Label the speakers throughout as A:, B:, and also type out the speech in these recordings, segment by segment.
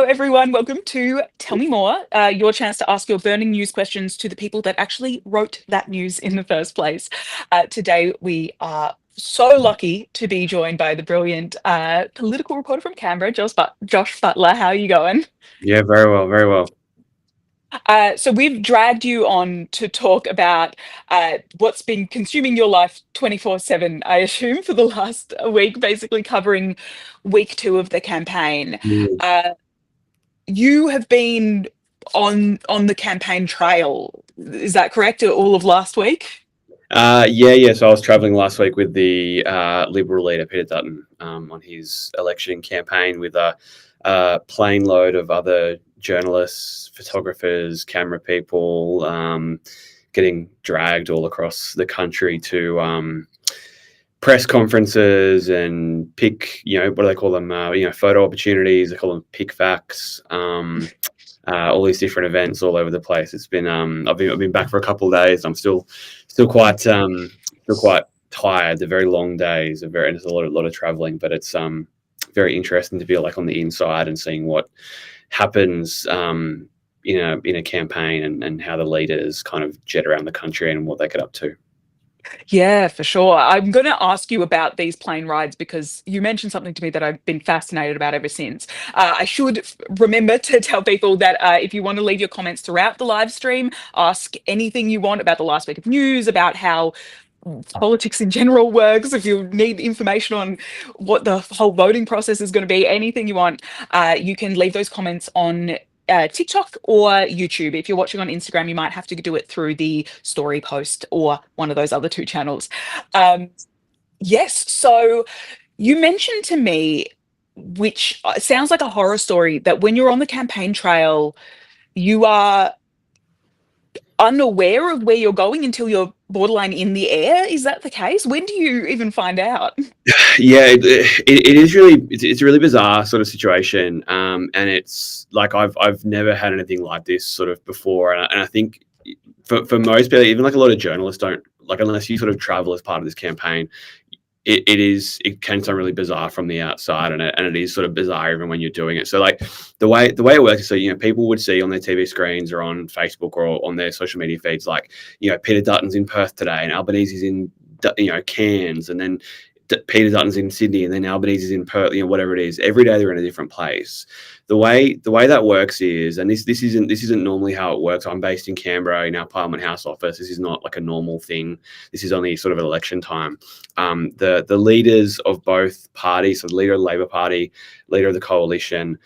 A: everyone. Welcome to Tell Me More, your chance to ask your burning news questions to the people that actually wrote that news in the first place. Today, we are so lucky to be joined by the brilliant political reporter from Canberra, Josh Butler. How are you going?
B: Yeah, very well, very well.
A: So we've dragged you on to talk about what's been consuming your life 24/7, I assume, for the last week, basically covering week two of the campaign.
B: Mm.
A: Uh, you have been on the campaign trail. Is that correct? All of last week?
B: Yeah. So I was traveling last week with the Liberal leader Peter Dutton on his election campaign with a plane load of other journalists, photographers, camera people, getting dragged all across the country to press conferences and pick, what do they call them? Photo opportunities. They call them pick facts. All these different events all over the place. It's been I've been back for a couple of days. I'm still quite tired. They're very long days. There's a lot of traveling, but it's very interesting to be like on the inside and seeing what happens in a campaign and how the leaders kind of jet around the country and what they get up to.
A: Yeah, for sure. I'm going to ask you about these plane rides because you mentioned something to me that I've been fascinated about ever since. I should remember to tell people that if you want to leave your comments throughout the live stream, ask anything you want about the last week of news, about how politics in general works, if you need information on what the whole voting process is going to be, anything you want, you can leave those comments on TikTok or YouTube. If you're watching on Instagram, you might have to do it through the story post or one of those other two channels. Yes, so you mentioned to me, which sounds like a horror story, that when you're on the campaign trail, you are unaware of where you're going until you're borderline in the air. Is that the case? When do you even find out?
B: Yeah, it is really it's a really bizarre sort of situation, and it's like I've never had anything like this sort of before, and I think for most people, even like a lot of journalists don't like unless you sort of travel as part of this campaign. It can sound really bizarre from the outside, and it is sort of bizarre even when you're doing it. So like the way it works is, so people would see on their TV screens or on Facebook or on their social media feeds, like Peter Dutton's in Perth today and Albanese's in Cairns, and then Peter Dutton's in Sydney, and then Albanese's in Perth, whatever it is. Every day they're in a different place. The way that works is, and this isn't normally how it works. I'm based in Canberra in our Parliament House office. This is not like a normal thing. This is only sort of election time. The leaders of both parties, so the leader of the Labor Party, leader of the coalition,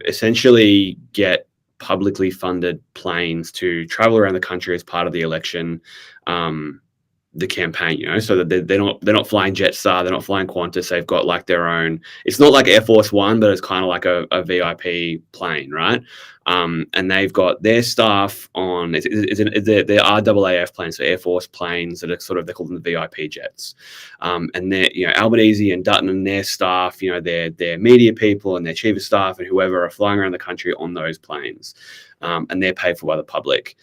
B: essentially get publicly funded planes to travel around the country as part of the election. The campaign, so that they're not flying Jetstar, they're not flying Qantas. They've got like their own. It's not like Air Force One, but it's kind of like a VIP plane, right? And they've got their staff on. They're RAAF planes, so Air Force planes that are they call them the VIP jets. And they're Albanese and Dutton and their staff, their media people and their chief of staff and whoever are flying around the country on those planes, and they're paid for by the public.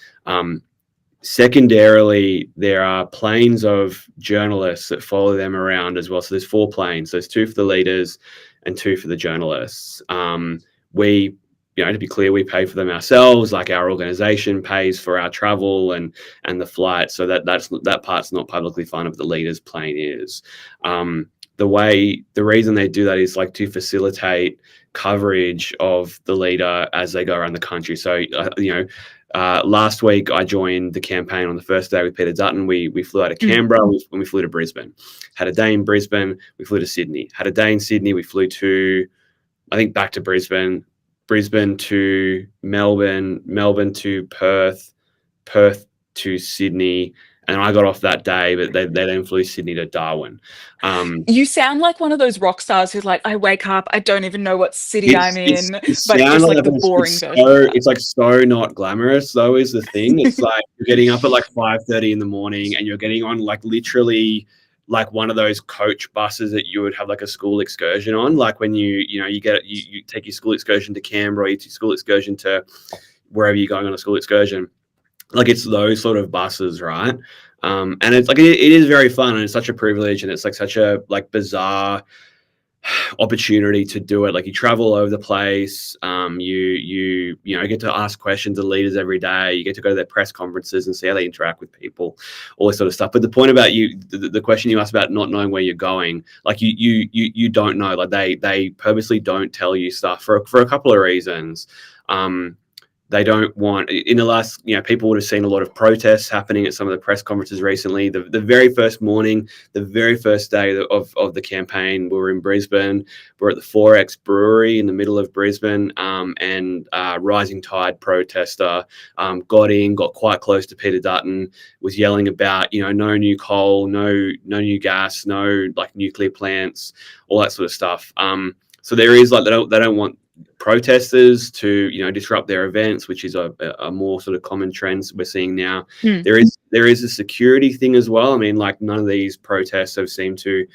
B: Secondarily, there are planes of journalists that follow them around as well. So there's 4 planes. There's 2 for the leaders and 2 for the journalists. We, to be clear, we pay for them ourselves. Like our organization pays for our travel and the flight. So that part's not publicly funded, but the leaders' plane is. The reason they do that is like to facilitate coverage of the leader as they go around the country. So, last week I joined the campaign on the first day with Peter Dutton. We flew out of Canberra, we flew to Brisbane. Had a day in Brisbane, we flew to Sydney. Had a day in Sydney, we flew to, I think, back to Brisbane, Brisbane to Melbourne, Melbourne to Perth, Perth to Sydney. And I got off that day, but they then flew Sydney to Darwin.
A: You sound like one of those rock stars who's like, I wake up, I don't even know what city I'm in, but just like the boring version of that.
B: It's like so not glamorous, though, is the thing. It's like you're getting up at like 5:30 in the morning and you're getting on like literally like one of those coach buses that you would have like a school excursion on. Like when you take your school excursion to Canberra, your school excursion to wherever you're going on a school excursion. Like it's those sort of buses, right? And it's like it is very fun and it's such a privilege and it's like such a like bizarre opportunity to do it. Like you travel all over the place. You know, get to ask questions of leaders every day. You get to go to their press conferences and see how they interact with people, all this sort of stuff. But the point about you, the question you asked about not knowing where you're going, like you don't know. Like they purposely don't tell you stuff for a couple of reasons. They don't want, in the last, you know, people would have seen a lot of protests happening at some of the press conferences recently. The very first morning, the very first day of the campaign, we were in Brisbane. We're at the 4X Brewery in the middle of Brisbane, and Rising Tide protester got quite close to Peter Dutton, was yelling about, you know, no new coal, no new gas, no like nuclear plants, all that sort of stuff. So there is like they don't want protesters to, you know, disrupt their events, which is a more sort of common trends we're seeing now.
A: Mm.
B: There is a security thing as well. I mean, like none of these protests have seemed to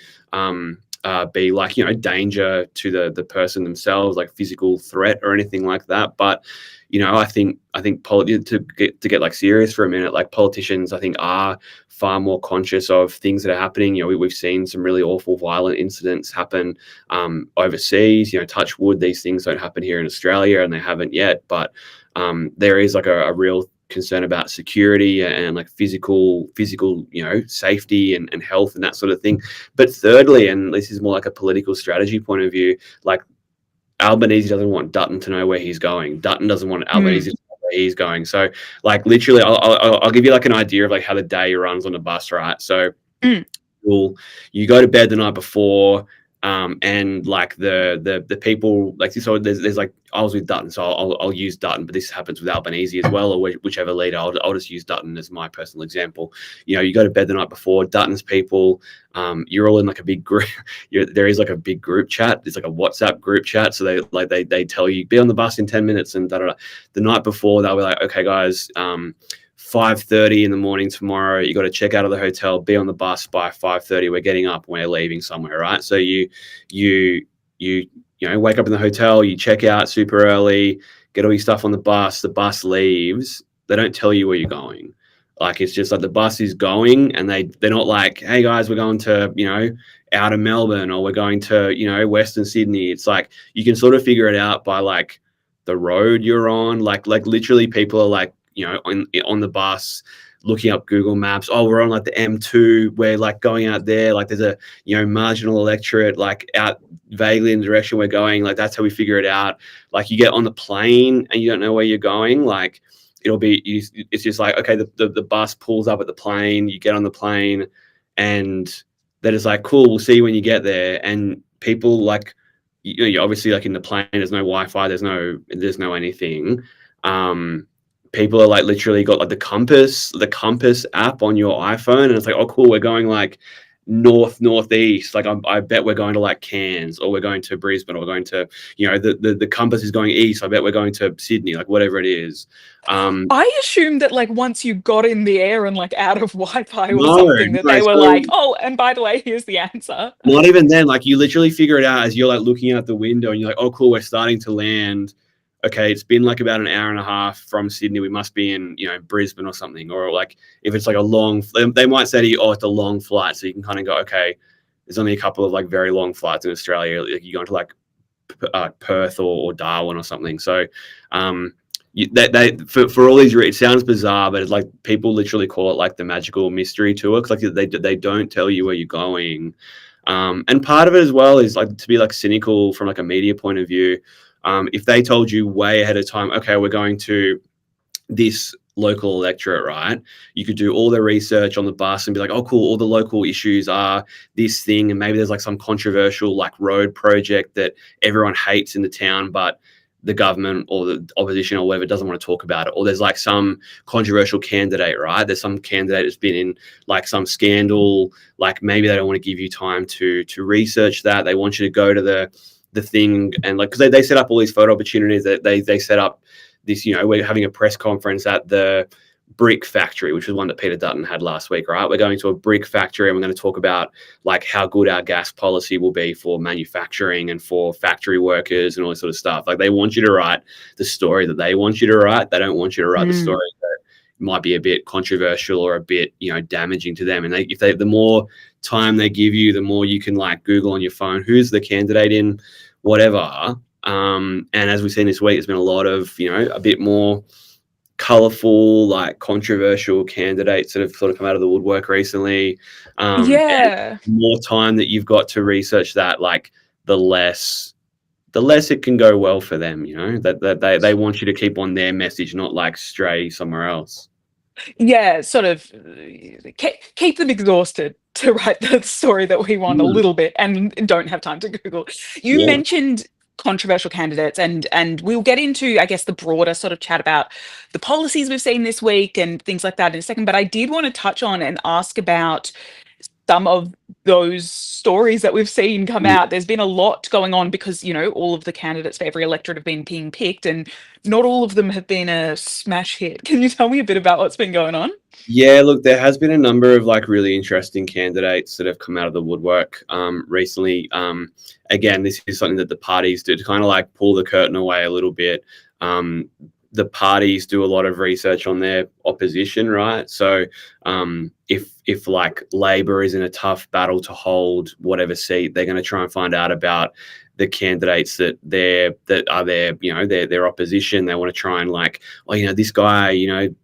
B: be like, you know, danger to the person themselves, like physical threat or anything like that. But you know, I think to get like serious for a minute, like politicians, I think are far more conscious of things that are happening. You know, we've seen some really awful, violent incidents happen overseas. You know, touch wood, these things don't happen here in Australia, and they haven't yet. But there is like a real concern about security and like physical, you know, safety and health and that sort of thing. But thirdly, and this is more like a political strategy point of view, like Albanese doesn't want Dutton to know where he's going. Dutton doesn't want Albanese to know where he's going. So, like, literally, I'll give you like an idea of like how the day runs on the bus, right? So,
A: Mm.
B: you go to bed the night before, and like the people like, so there's like, I was with Dutton, so I'll use Dutton, but this happens with Albanese as well, or whichever leader. I'll just use Dutton as my personal example. You know, you go to bed the night before, Dutton's people, you're all in like a big group. There is like a big group chat. It's like a WhatsApp group chat. So they tell you be on the bus in 10 minutes and da da da. The night before they'll be like, okay guys, 5:30 in the morning tomorrow, you got to check out of the hotel, be on the bus by 5:30. We're getting up, we're leaving somewhere, right? So you know, wake up in the hotel, you check out super early, get all your stuff on the bus leaves. They don't tell you where you're going. Like, it's just like the bus is going, and they're not like, hey guys, we're going to, you know, out of Melbourne, or we're going to, you know, Western Sydney. It's like you can sort of figure it out by like the road you're on. Like literally people are like, you know, on the bus looking up Google Maps. Oh, we're on like the M2. We're like going out there. Like there's a, you know, marginal electorate like out vaguely in the direction we're going. Like that's how we figure it out. Like you get on the plane and you don't know where you're going. Like it's just like, okay, the bus pulls up at the plane. You get on the plane, and that is like, cool, we'll see you when you get there. And people like, you know, obviously like in the plane, there's no Wi-Fi, there's no anything. People are like literally got like the compass app on your iPhone, and it's like, oh cool, we're going like northeast. Like I bet we're going to like Cairns, or we're going to Brisbane, or we're going to, you know, the compass is going east. I bet we're going to Sydney, like whatever it is.
A: I assumed that like once you got in the air and like out of Wi-Fi or
B: No,
A: something, that
B: no,
A: they were
B: so
A: like, oh, and by the way, here's the answer.
B: not even then. Like you literally figure it out as you're like looking out the window, and you're like, oh cool, we're starting to land. Okay, it's been like about an hour and a half from Sydney. We must be in, you know, Brisbane or something. Or like if it's like a long, they might say to you, oh, it's a long flight. So you can kind of go, okay, there's only a couple of like very long flights in Australia. Like you're going to like Perth or Darwin or something. So for all these, it sounds bizarre, but it's like people literally call it like the magical mystery tour, because like they don't tell you where you're going. And part of it as well is like to be like cynical from like a media point of view. If they told you way ahead of time, okay, we're going to this local electorate, right? You could do all the research on the bus and be like, oh, cool, all the local issues are this thing. And maybe there's like some controversial like road project that everyone hates in the town, but the government or the opposition or whatever doesn't want to talk about it. Or there's like some controversial candidate, right? There's some candidate that's been in like some scandal. Like maybe they don't want to give you time to research that. They want you to go to the thing, and like, because they set up all these photo opportunities, that they set up this, you know, we're having a press conference at the brick factory, which was one that Peter Dutton had last week, right? We're going to a brick factory, and we're going to talk about like how good our gas policy will be for manufacturing and for factory workers and all this sort of stuff. Like they want you to write the story that they want you to write. They don't want you to write the story that might be a bit controversial or a bit, damaging to them. And the more time they give you, the more you can like Google on your phone who's the candidate in whatever. And as we've seen this week, there's been a lot of, a bit more colorful, like controversial candidates that have sort of come out of the woodwork recently. And
A: Yeah.
B: the more time that you've got to research that, like the less it can go well for them, that they want you to keep on their message, not like stray somewhere else.
A: Yeah, sort of keep them exhausted to write the story that we want a
B: Mm,
A: little bit and don't have time to Google. You
B: yeah.
A: mentioned controversial candidates and we'll get into, I guess, the broader sort of chat about the policies we've seen this week and things like that in a second. But I did want to touch on and ask about some of those stories that we've seen come
B: Mm.
A: out. There's been a lot going on because, all of the candidates for every electorate have been being picked, and not all of them have been a smash hit. Can you tell me a bit about what's been going on?
B: Yeah, look, there has been a number of like really interesting candidates that have come out of the woodwork recently. Again, this is something that the parties do to kind of like pull the curtain away a little bit. Um, the parties do a lot of research on their opposition, right? So if like Labor is in a tough battle to hold whatever seat, they're going to try and find out about the candidates that are their opposition. They want to try and like, oh, this guy,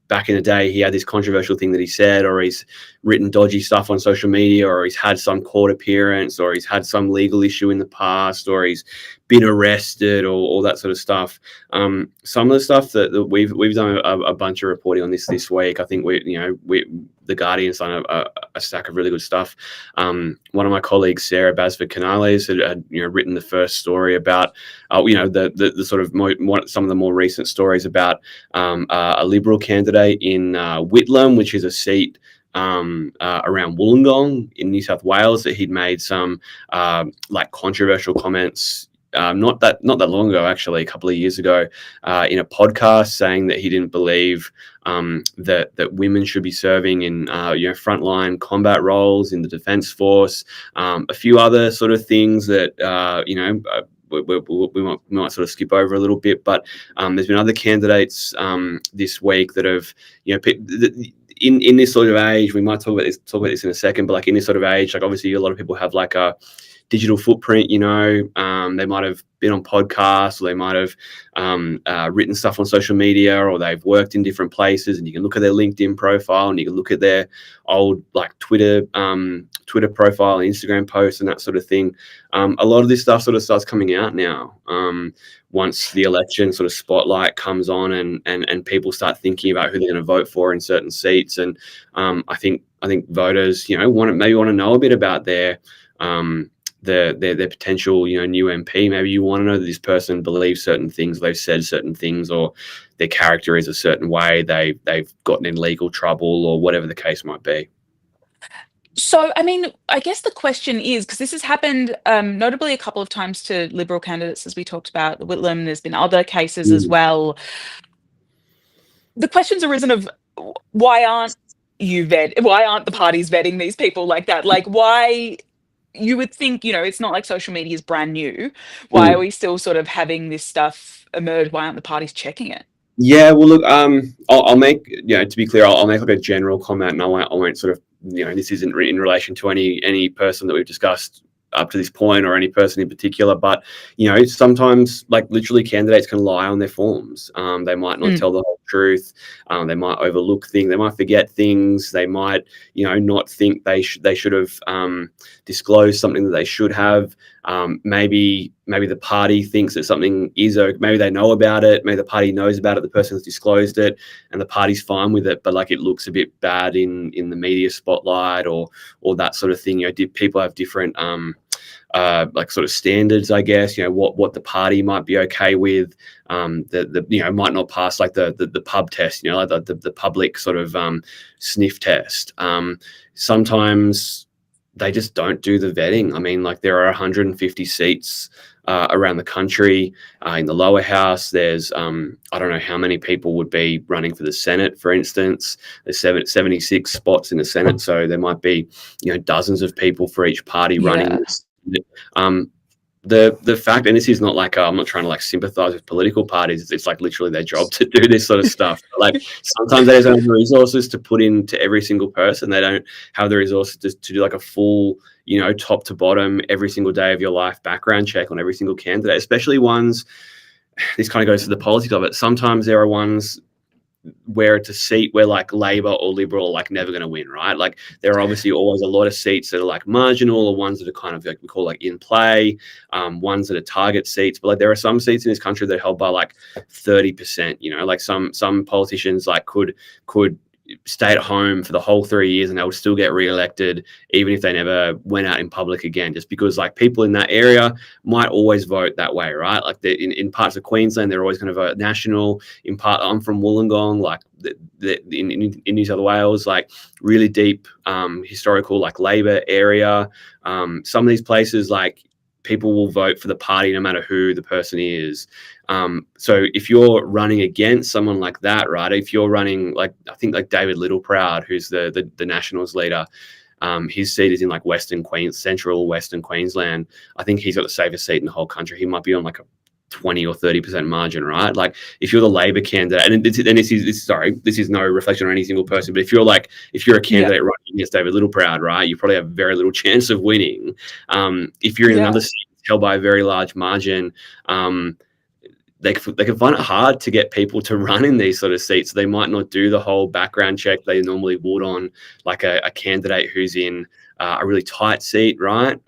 B: back in the day, he had this controversial thing that he said, or he's written dodgy stuff on social media, or he's had some court appearance, or he's had some legal issue in the past, or he's been arrested, or all that sort of stuff. Some of the stuff that we've done a bunch of reporting on this week. I think the Guardian's done a stack of really good stuff. One of my colleagues, Sarah Basford Canales, had written the first story about the sort of some of the more recent stories about a Liberal candidate in Whitlam, which is a seat around Wollongong in New South Wales, that he'd made some like controversial comments not that long ago, actually, a couple of years ago, in a podcast, saying that he didn't believe that women should be serving in frontline combat roles in the Defence Force, a few other sort of things that we might sort of skip over a little bit, but there's been other candidates this week that have in this sort of age. We might talk about this in a second, but like in this sort of age, like obviously a lot of people have like a digital footprint, they might have been on podcasts, or they might have written stuff on social media, or they've worked in different places, and you can look at their LinkedIn profile, and you can look at their old like Twitter profile and Instagram posts and that sort of thing. A lot of this stuff sort of starts coming out now. Once the election sort of spotlight comes on, and people start thinking about who they're going to vote for in certain seats. And I think voters, want to know a bit about their potential, new MP. Maybe you want to know that this person believes certain things, they've said certain things, or their character is a certain way, they've gotten in legal trouble, or whatever the case might be.
A: So, I mean, I guess the question is, because this has happened notably a couple of times to Liberal candidates, as we talked about, the Whitlam, there's been other cases as
B: Mm.
A: well. The question's arisen of why aren't why aren't the parties vetting these people like that? Like, why? You would think, it's not like social media is brand new. Why are
B: Mm.
A: we still sort of having this stuff emerge? Why aren't the parties checking it?
B: Yeah, well, look, I'll make, to be clear, I'll make like a general comment, and I won't sort of, this isn't in relation to any person that we've discussed up to this point, or any person in particular, but sometimes like literally candidates can lie on their forms. They might not
A: Mm.
B: tell the whole truth. They might overlook things. They might forget things. They might not think they should have disclosed something that they should have. Maybe the party thinks that something is, maybe they know about it, maybe the party knows about it, the person has disclosed it, and the party's fine with it, but like it looks a bit bad in the media spotlight, or that sort of thing. People have different like sort of standards, I guess. What the party might be okay with, that might not pass like the pub test, like the public sort of sniff test. Sometimes they just don't do the vetting. I mean, like there are 150 seats around the country. In the lower house, there's I don't know how many people would be running for the Senate, for instance. There's 76 spots in the Senate, so there might be dozens of people for each party running.
A: Yeah.
B: Um, the fact, and this is not like I'm not trying to like sympathize with political parties. It's like literally their job to do this sort of stuff. Like sometimes they don't have the resources to put into every single person. They don't have the resources to do like a full, top to bottom, every single day of your life background check on every single candidate, especially ones. This kind of goes to the politics of it. Sometimes there are ones where it's a seat where like Labor or Liberal are like never going to win, right? Like there are obviously always a lot of seats that are like marginal, or ones that are kind of like we call like in play, ones that are target seats. But like there are some seats in this country that are held by like 30%. Like some politicians like could stay at home for the whole 3 years and they would still get re-elected even if they never went out in public again, just because like people in that area might always vote that way, right? Like in parts of Queensland they're always going to vote National. In part, I'm from Wollongong, like in New South Wales, like really deep historical like Labor area. Some of these places, like people will vote for the party no matter who the person is. So if you're running against someone like that, right? If you're running like, I think like David Littleproud, who's the Nationals leader, his seat is in like central Western Queensland. I think he's got the safest seat in the whole country. He might be on like a 20 or 30% margin, right? Like if you're the Labor candidate, and this is no reflection on any single person, but if you're a candidate running against David Littleproud, right, you probably have very little chance of winning. If you're in another seat held by a very large margin, they can find it hard to get people to run in these sort of seats. They might not do the whole background check they normally would on like a candidate who's in a really tight seat, right?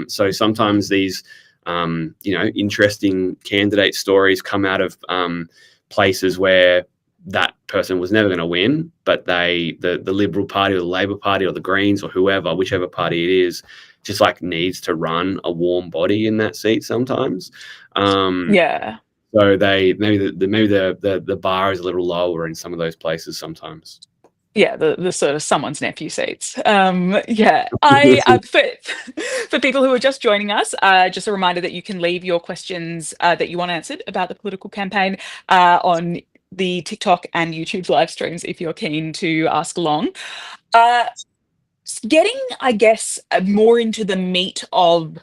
B: So sometimes these interesting candidate stories come out of places where that person was never going to win, but the Liberal Party or the Labor Party or the Greens or whichever party it is, just like needs to run a warm body in that seat sometimes. So maybe the bar is a little lower in some of those places sometimes.
A: Yeah, the sort of someone's nephew seats. I for people who are just joining us, just a reminder that you can leave your questions that you want answered about the political campaign on the TikTok and YouTube live streams if you're keen to ask along. Getting, I guess, more into the meat of,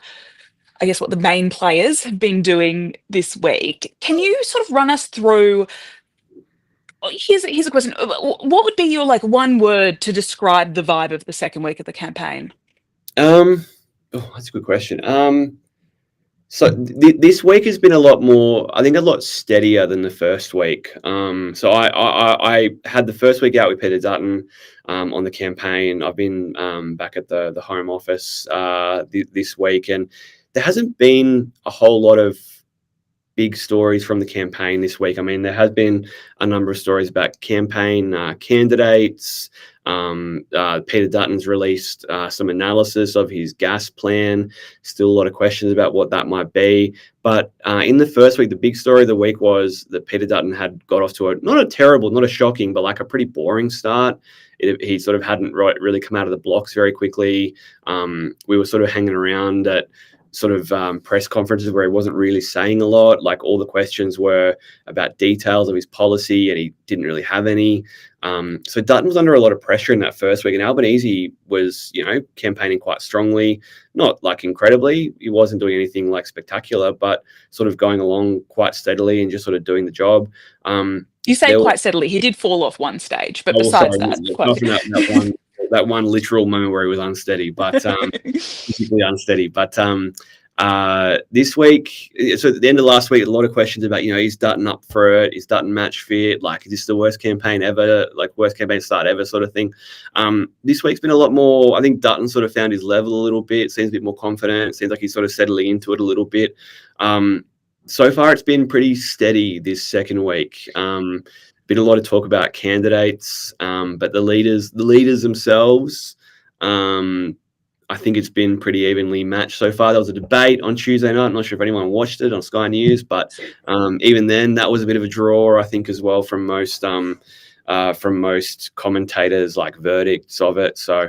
A: I guess, what the main players have been doing this week. Can you sort of run us through? Here's a question. What would be your like one word to describe the vibe of the second week of the campaign?
B: That's a good question. So this week has been a lot steadier than the first week. So I had the first week out with Peter Dutton on the campaign. I've been back at the Home Office this week, and there hasn't been a whole lot of big stories from the campaign this week. I mean, there has been a number of stories about campaign candidates. Peter Dutton's released some analysis of his gas plan. Still a lot of questions about what that might be. But in the first week, the big story of the week was that Peter Dutton had got off to not a shocking, but like a pretty boring start. He sort of hadn't really come out of the blocks very quickly. We were sort of hanging around at sort of press conferences where he wasn't really saying a lot. Like all the questions were about details of his policy and he didn't really have any. So Dutton was under a lot of pressure in that first week, and Albanese was, campaigning quite strongly, not like incredibly. He wasn't doing anything like spectacular, but sort of going along quite steadily and just sort of doing the job.
A: You say quite steadily. He did fall off one stage, but besides
B: that one literal moment where he was unsteady, but physically unsteady. But this week, so at the end of last week, a lot of questions about, is Dutton up for it? Is Dutton match fit? Like, is this the worst campaign ever? Like, worst campaign start ever sort of thing. This week's been a lot more, I think Dutton sort of found his level a little bit, seems a bit more confident, seems like he's sort of settling into it a little bit. So far, it's been pretty steady this second week. Been a lot of talk about candidates, but the leaders themselves, I think it's been pretty evenly matched so far. There was a debate on Tuesday night. I'm not sure if anyone watched it on Sky News, but even then, that was a bit of a draw, I think, as well from most commentators, like verdicts of it. So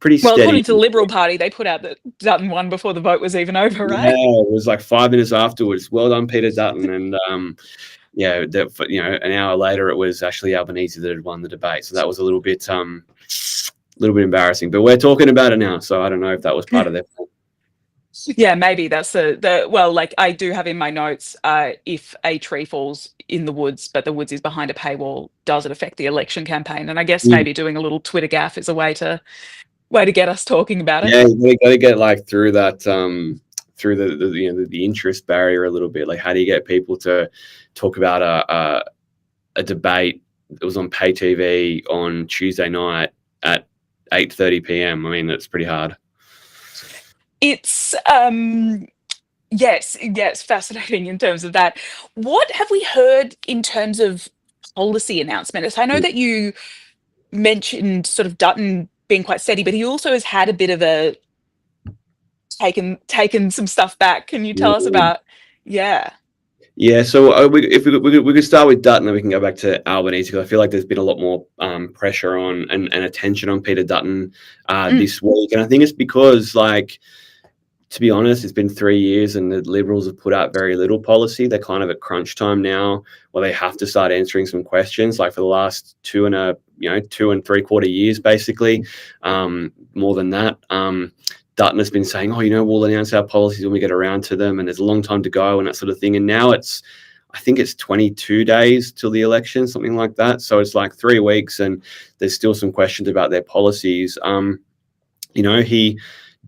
B: pretty steady.
A: Well, according to the Liberal Party, they put out that Dutton won before the vote was even over, right?
B: Yeah, it was like 5 minutes afterwards. Well done, Peter Dutton, and an hour later, it was actually Albanese that had won the debate. So that was a little bit embarrassing. But we're talking about it now, so I don't know if that was part of their plan.
A: Yeah, maybe that's the well, like I do have in my notes, if a tree falls in the woods, but the woods is behind a paywall, does it affect the election campaign? And I guess
B: Mm.
A: maybe doing a little Twitter gaffe is a way to get us talking about it.
B: Yeah, you gotta get like through that through the you know the interest barrier a little bit. Like, how do you get people to talk about a debate that was on pay TV on Tuesday night at 8:30 p.m.? I mean, that's pretty hard.
A: It's yes, yes, fascinating in terms of that. What have we heard in terms of policy announcements? I know that you mentioned sort of Dutton being quite steady, but he also has had a bit of a taken some stuff back. Can you tell us
B: Mm.
A: about? Yeah.
B: Yeah, so if we could start with Dutton, then we can go back to Albanese, because I feel like there's been a lot more pressure on and attention on Peter Dutton
A: Mm,
B: this week, and I think it's because, like, to be honest, it's been 3 years and the Liberals have put out very little policy. They're kind of at crunch time now, where they have to start answering some questions. Like, for the last 2 and 3/4 years, basically, more than that. Dutton has been saying, "Oh, we'll announce our policies when we get around to them, and there's a long time to go," and that sort of thing. And now I think it's 22 days till the election, something like that. So it's like 3 weeks, and there's still some questions about their policies. He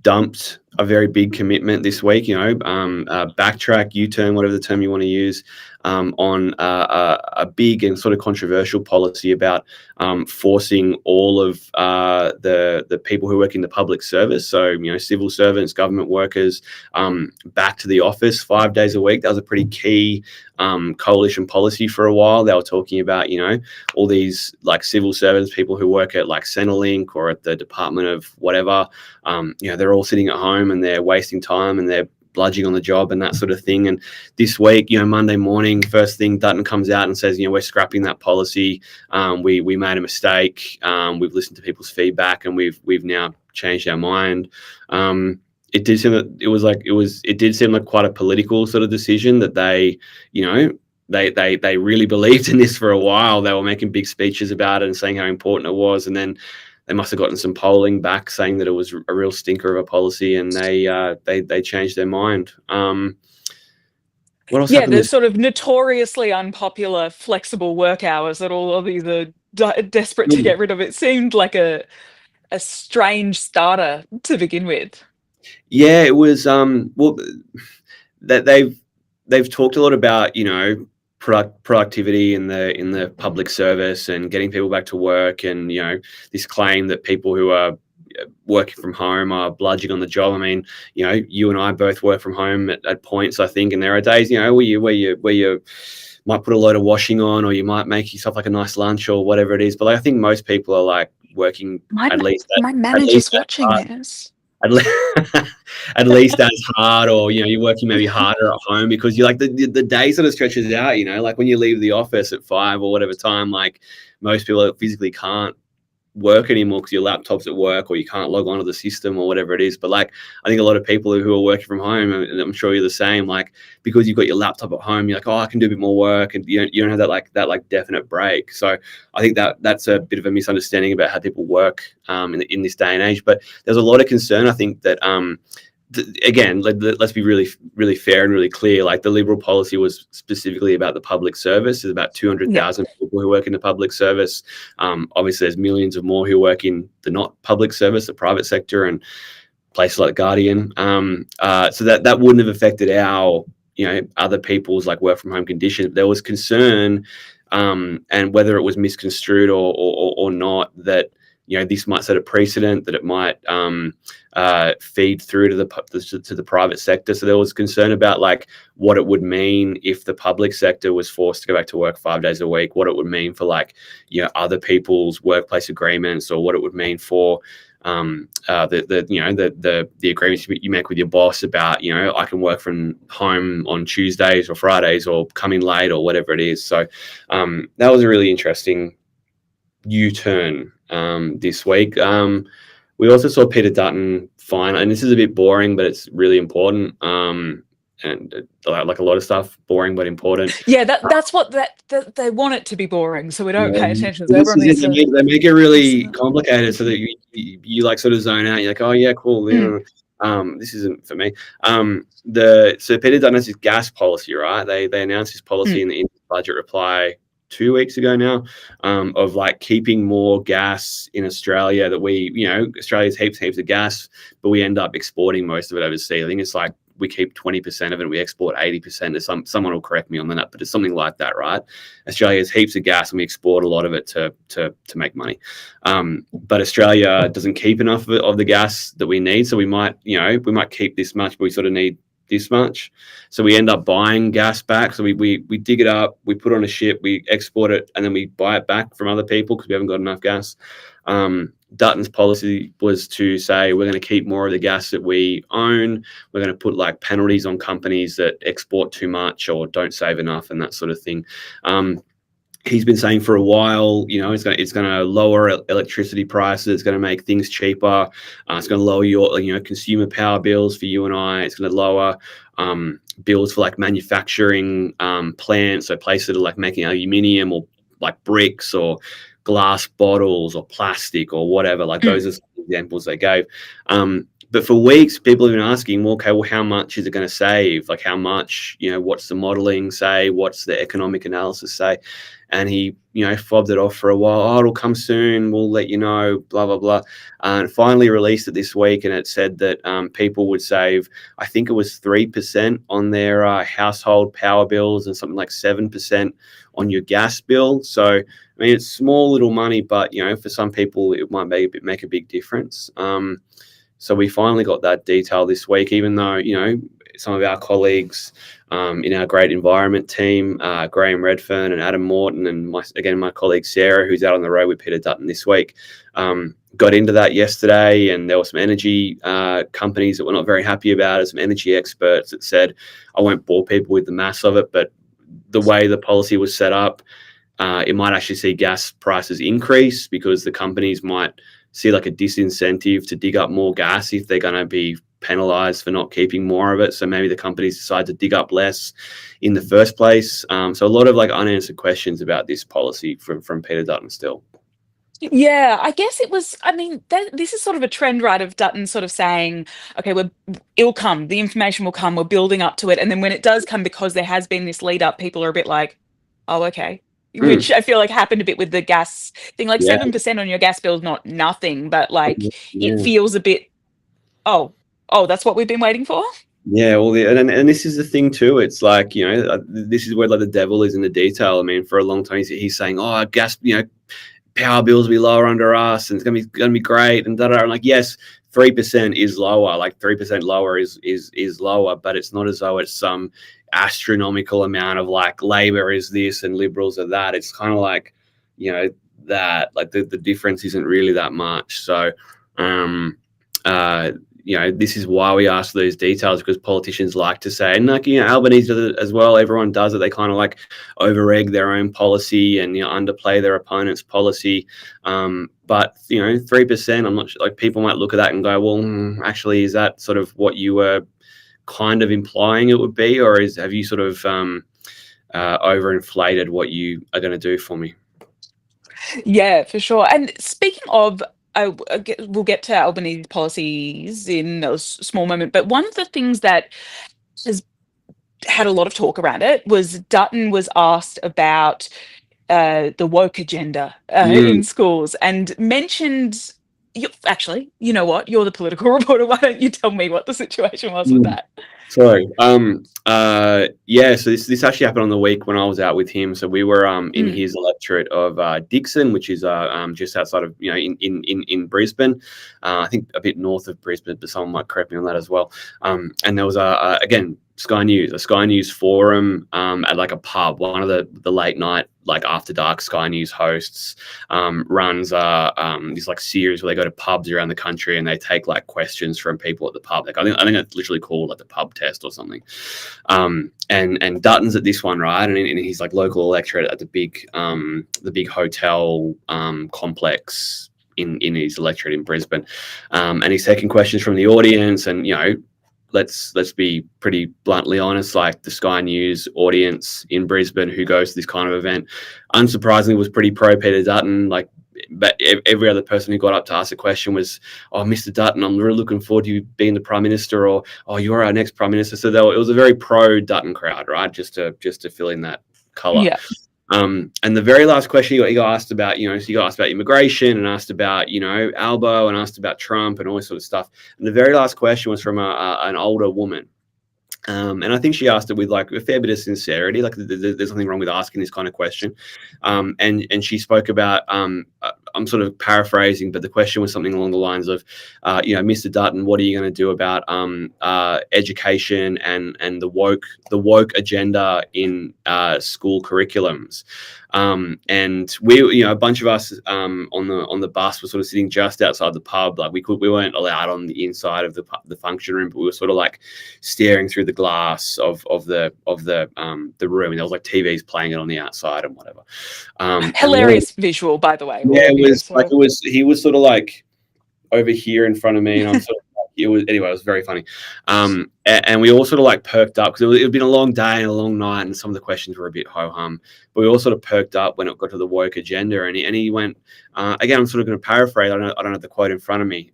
B: dumped a very big commitment this week, backtrack, U-turn, whatever the term you want to use, on a big and sort of controversial policy about forcing all of the people who work in the public service, so civil servants, government workers, back to the office 5 days a week. That was a pretty key coalition policy for a while. They were talking about all these like civil servants, people who work at like Centrelink or at the Department of whatever. They're all sitting at home and they're wasting time and they're bludging on the job and that sort of thing. And this week, Monday morning, first thing, Dutton comes out and says, we're scrapping that policy. We made a mistake. We've listened to people's feedback and we've now changed our mind. It did seem that it did seem like quite a political sort of decision that they really believed in this for a while. They were making big speeches about it and saying how important it was, and then they must have gotten some polling back saying that it was a real stinker of a policy, and they changed their mind. What else
A: yeah,
B: happened
A: the
B: this?
A: sort of notoriously unpopular flexible work hours that all of these are desperate to get rid of. It seemed like a strange starter to begin with.
B: Yeah, it was. Well, that they've talked a lot about productivity in the public service and getting people back to work, and this claim that people who are working from home are bludging on the job. I mean, you and I both work from home at points, I think, and there are days, where you might put a load of washing on, or you might make yourself like a nice lunch or whatever it is. But like, I think most people are like working
A: My
B: at least
A: my
B: at least
A: manager's
B: that
A: watching
B: hard.
A: this.
B: At least as hard, or you're working maybe harder at home, because you like the day sort of stretches out. Like when you leave the office at 5 or whatever time, like most people physically can't work anymore because your laptop's at work or you can't log onto the system or whatever it is. But like, I think a lot of people who are working from home, and I'm sure you're the same, like, because you've got your laptop at home, you're like, oh, I can do a bit more work, and you don't have that definite break. So I think that's a bit of a misunderstanding about how people work in this day and age. But there's a lot of concern, I think, that again, let's be really, really fair and really clear. Like, the Liberal policy was specifically about the public service. There's about
A: Yeah.
B: 200,000 people who work in the public service. Obviously, there's millions of more who work in the not public service, the private sector, and places like Guardian. So that wouldn't have affected our, other people's like work from home conditions. There was concern, and whether it was misconstrued or not, that this might set a precedent, that it might feed through to the private sector. So there was concern about like what it would mean if the public sector was forced to go back to work 5 days a week, what it would mean for like other people's workplace agreements, or what it would mean for the agreements you make with your boss about I can work from home on Tuesdays or Fridays, or come in late, or whatever it is. So that was a really interesting U-turn this week. We also saw Peter Dutton fine, and this is a bit boring, but it's really important. And like a lot of stuff, boring but important.
A: Yeah, that's what that they want it to be boring, so we don't pay attention. So
B: This
A: everyone
B: is
A: needs
B: it.
A: to
B: They make it
A: listen
B: really
A: up.
B: complicated so that you like sort of zone out. You're like, oh yeah, cool.
A: Mm.
B: This isn't for me. So Peter Dutton has his gas policy, right? They announced his policy
A: Mm,
B: in the budget reply 2 weeks ago now, of like keeping more gas in Australia. That we, Australia's heaps of gas, but we end up exporting most of it overseas. I think it's like we keep 20% of it, and we export 80%. Someone will correct me on that, but it's something like that, right? Australia has heaps of gas, and we export a lot of it to make money. But Australia doesn't keep enough of the gas that we need, so we might keep this much, but we sort of need this much. So we end up buying gas back. So we dig it up, we put it on a ship, we export it, and then we buy it back from other people because we haven't got enough gas. Dutton's policy was to say we're going to keep more of the gas that we own. We're going to put like penalties on companies that export too much or don't save enough and that sort of thing. He's been saying for a while, it's going to lower electricity prices. It's going to make things cheaper. It's going to lower your, consumer power bills for you and I. It's going to lower bills for like manufacturing plants, so places that are like making aluminium or like bricks or glass bottles or plastic or whatever. Like
A: mm.
B: those are some examples they gave. But for weeks, people have been asking, well, okay, well, how much is it going to save? Like how much, what's the modeling say? What's the economic analysis say? And he, fobbed it off for a while. Oh, it'll come soon. We'll let you know, blah, blah, blah. And finally released it this week. And it said that people would save, I think it was 3% on their household power bills and something like 7% on your gas bill. So, I mean, it's small little money, but, for some people, it might make a big difference. So we finally got that detail this week, even though, some of our colleagues in our great environment team, Graham Redfern and Adam Morton, and my colleague Sarah, who's out on the road with Peter Dutton this week, got into that yesterday. And there were some energy companies that were not very happy about it, some energy experts that said, I won't bore people with the mass of it, but the way the policy was set up, it might actually see gas prices increase because the companies might see like a disincentive to dig up more gas if they're going to be penalized for not keeping more of it. So maybe the companies decide to dig up less in the first place. So a lot of like unanswered questions about this policy from Peter Dutton still.
A: Yeah, I guess it was. I mean, this is sort of a trend, right? Of Dutton sort of saying, "Okay, it'll come. The information will come. We're building up to it." And then when it does come, because there has been this lead up, people are a bit like, "Oh, okay."
B: Mm,
A: Which I feel like happened a bit with the gas thing. Like
B: yeah,
A: 7% on your gas bill is not nothing, but like it
B: yeah.
A: feels a bit. Oh, oh, that's what we've been waiting for.
B: Yeah, well, and this is the thing too. It's like this is where like the devil is in the detail. I mean, for a long time he's saying, "Oh, gas, power bills will be lower under us, and it's gonna be great." And da. I'm like, yes, 3% is lower. Like 3% lower is lower, but it's not as though it's some astronomical amount of like Labor is this and Liberals are that. It's kind of like, that like the difference isn't really that much. So, uh, this is why we ask those details, because politicians like to say, and like, Albanese does it as well. Everyone does it. They kind of like over-egg their own policy and, underplay their opponent's policy. But, 3%, I'm not sure, like people might look at that and go, well, actually, is that sort of what you were kind of implying it would be? Or have you sort of overinflated what you are going to do for me?
A: Yeah, for sure. And speaking of, we'll get to Albanese policies in a small moment. But one of the things that has had a lot of talk around it was Dutton was asked about the woke agenda
B: Mm.
A: in schools and mentioned. Actually, you know what? You're the political reporter. Why don't you tell me what the situation was with that?
B: Sorry. Yeah. So this actually happened on the week when I was out with him. So we were in
A: Mm,
B: his electorate of Dixon, which is just outside of in Brisbane. I think a bit north of Brisbane, but someone might correct me on that as well. And there was again a Sky News forum at like a pub. One of the late night, like after dark Sky News hosts runs this like series where they go to pubs around the country and they take like questions from people at the pub. Like I think it's literally called like the pub test or something. And Dutton's at this one, right? And he's like local electorate at the big hotel complex in his electorate in Brisbane. And he's taking questions from the audience, and let's be pretty bluntly honest, like the Sky News audience in Brisbane who goes to this kind of event, unsurprisingly, was pretty pro Peter Dutton. Like but every other person who got up to ask a question was, "Oh, Mr. Dutton, I'm really looking forward to you being the Prime Minister," or "Oh, you're our next Prime Minister." So it was a very pro Dutton crowd, right? Just to fill in that color.
A: Yeah.
B: And the very last question he got asked about, so he got asked about immigration and asked about, Albo and asked about Trump and all this sort of stuff. And the very last question was from an older woman. And I think she asked it with like a fair bit of sincerity. Like there's nothing wrong with asking this kind of question. And she spoke about, I'm sort of paraphrasing, but the question was something along the lines of, Mr. Dutton, what are you going to do about education and the woke agenda in school curriculums? And we, a bunch of us on the bus were sort of sitting just outside the pub. Like we weren't allowed on the inside of the function room, but we were sort of like staring through the glass of the room, and there was like TVs playing it on the outside and whatever.
A: Hilarious visual, by the way.
B: Yeah, he was sort of like over here in front of me, and I'm sort of it was very funny. And we all sort of like perked up because it had been a long day and a long night, and some of the questions were a bit ho-hum, but we all sort of perked up when it got to the woke agenda, and he went, again, I'm sort of going to paraphrase, I don't have the quote in front of me,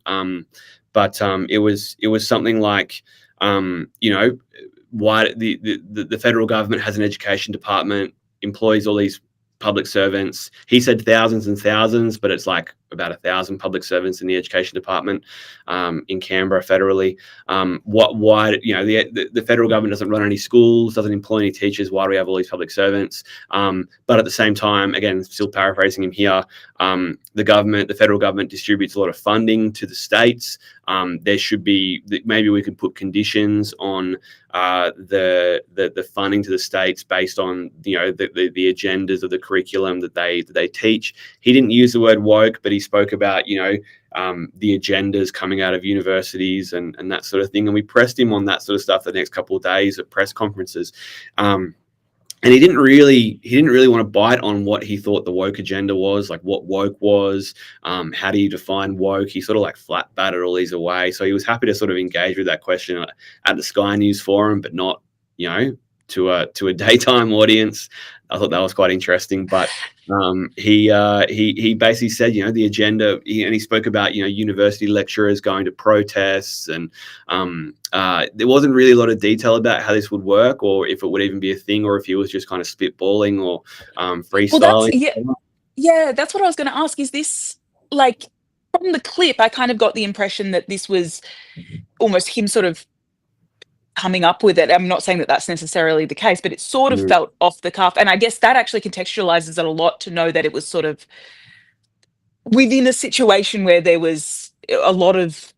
B: but it was something like, why the federal government has an education department, employs all these public servants. He said thousands and thousands, but it's like about 1,000 public servants in the education department in Canberra federally. Why the federal government doesn't run any schools, doesn't employ any teachers? Why do we have all these public servants? But at the same time, again, still paraphrasing him here, the federal government distributes a lot of funding to the states. There should be, maybe we could put conditions on the funding to the states based on the agendas of the curriculum that they teach. He didn't use the word woke, but he spoke about the agendas coming out of universities and that sort of thing. And we pressed him on that sort of stuff the next couple of days at press conferences. And he didn't really want to bite on what he thought the woke agenda was, like what woke was, how do you define woke? He sort of like flat batted all these away. So he was happy to sort of engage with that question at the Sky News forum, but not, to a daytime audience. I thought that was quite interesting. But he basically said, the agenda, and he spoke about, university lecturers going to protests, and there wasn't really a lot of detail about how this would work, or if it would even be a thing, or if he was just kind of spitballing or freestyling.
A: Well, that's what I was going to ask. Is this, like, from the clip, I kind of got the impression that this was almost him sort of coming up with it. I'm not saying that that's necessarily the case, but it sort of felt off the cuff. And I guess that actually contextualizes it a lot to know that it was sort of within a situation where there was a lot of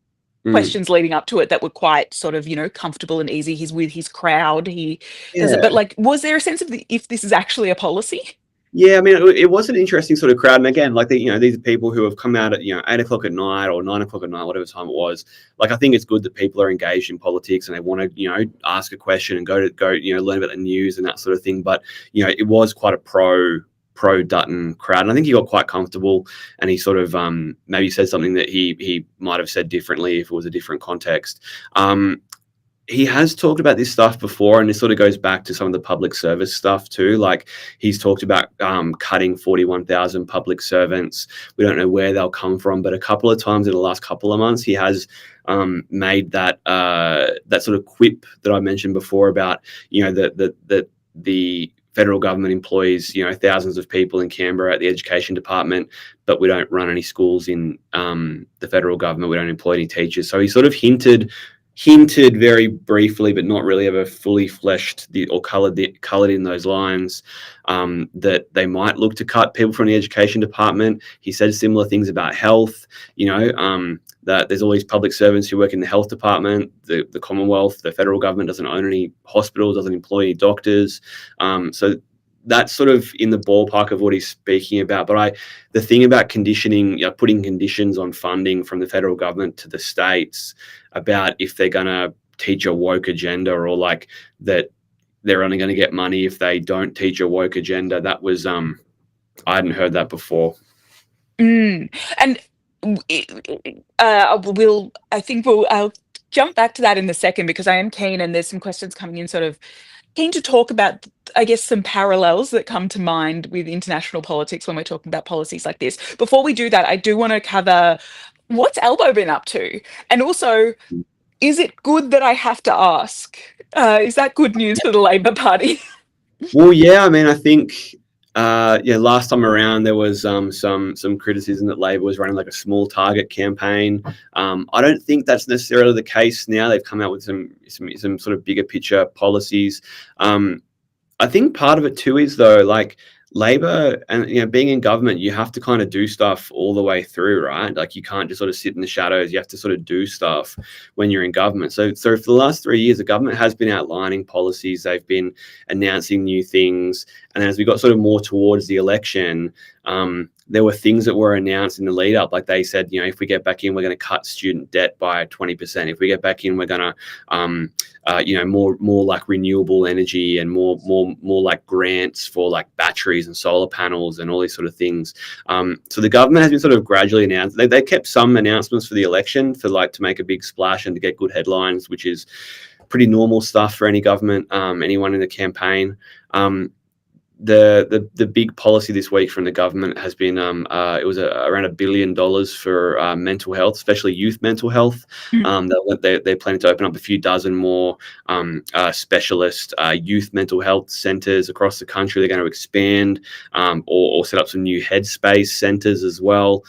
A: questions leading up to it that were quite sort of, comfortable and easy. He's with his crowd. He does it. But like, was there a sense of if this is actually a policy?
B: Yeah, I mean, it was an interesting sort of crowd. And again, like, these are people who have come out at, 8:00 at night or 9:00 at night, whatever time it was. Like, I think it's good that people are engaged in politics and they want to, ask a question and go, learn about the news and that sort of thing. But, it was quite a pro Dutton crowd. And I think he got quite comfortable, and he sort of maybe said something that he might have said differently if it was a different context. He has talked about this stuff before, and this sort of goes back to some of the public service stuff too. Like, he's talked about cutting 41,000 public servants. We don't know where they'll come from, but a couple of times in the last couple of months, he has made that sort of quip that I mentioned before about, that the federal government employs, thousands of people in Canberra at the education department, but we don't run any schools in the federal government. We don't employ any teachers. So he sort of hinted very briefly, but not really ever fully fleshed or colored in those lines, that they might look to cut people from the education department. He said similar things about health, that there's all these public servants who work in the health department. The Commonwealth, the federal government doesn't own any hospitals, doesn't employ any doctors. So that's sort of in the ballpark of what he's speaking about. But the thing about conditioning, putting conditions on funding from the federal government to the states about if they're going to teach a woke agenda, or like that they're only going to get money if they don't teach a woke agenda, that was, I hadn't heard that before.
A: And I'll jump back to that in a second, because I am keen, and there's some questions coming in sort of keen to talk about, I guess, some parallels that come to mind with international politics when we're talking about policies like this. Before we do that, I do want to cover what's Elbow been up to? And also, is it good that I have to ask? Is that good news for the Labor Party?
B: Well, yeah, I mean, I think yeah, last time around there was some criticism that Labor was running like a small target campaign. I don't think that's necessarily the case now. They've come out with some sort of bigger picture policies. Um, I think part of it too is though, like Labor and being in government, you have to kind of do stuff all the way through, right? Like you can't just sort of sit in the shadows. You have to sort of do stuff when you're in government. So for the last 3 years, the government has been outlining policies. They've been announcing new things, and as we got sort of more towards the election, there were things that were announced in the lead up. Like they said, if we get back in, we're going to cut student debt by 20%. If we get back in, we're going to more like renewable energy and more like grants for like batteries and solar panels and all these sort of things. So the government has been sort of gradually announced. They kept some announcements for the election for like to make a big splash and to get good headlines, which is pretty normal stuff for any government, anyone in the campaign. The big policy this week from the government has been it was around $1 billion for mental health, especially youth mental health. They're planning to open up a few dozen more specialist youth mental health centres across the country. They're going to expand or set up some new headspace centres as well.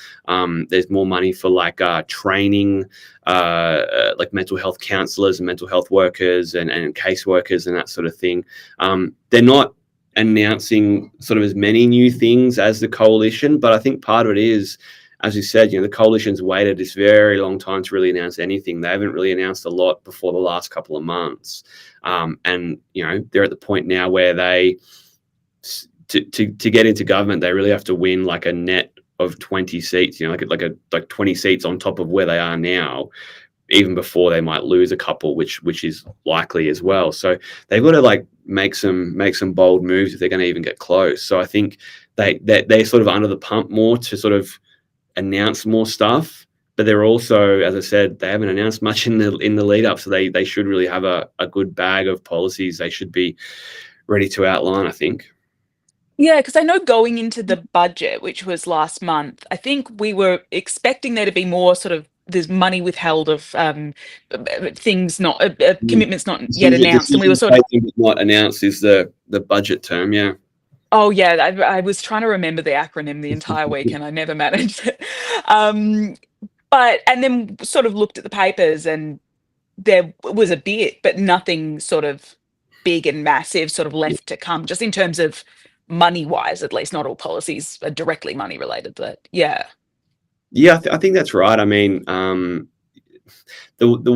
B: There's more money for like training like mental health counsellors and mental health workers and caseworkers and that sort of thing. They're not announcing sort of as many new things as the coalition, but I think part of it is, as you said, the coalition's waited this very long time to really announce anything. They haven't really announced a lot before the last couple of months, and they're at the point now where they to get into government, they really have to win like a net of 20 seats, like 20 seats on top of where they are now, even before they might lose a couple, which is likely as well. So they've got to like make some bold moves if they're going to even get close. So I think they're sort of under the pump more to sort of announce more stuff. But they're also, as I said, they haven't announced much in the lead up. So they should really have a good bag of policies they should be ready to outline, I think.
A: Yeah, because I know going into the budget, which was last month, I think we were expecting there to be more sort of there's money withheld of things not commitments not yet announced, and we were
B: Decisions
A: sort of
B: taken but not announced is the budget term, yeah.
A: oh yeah, I was trying to remember the acronym the entire week and I never managed it. Um, but and then sort of looked at the papers and there was a bit, but nothing sort of big and massive sort of left to come, just in terms of money wise, at least. Not all policies are directly money related, but yeah.
B: Yeah, I think that's right. I mean, the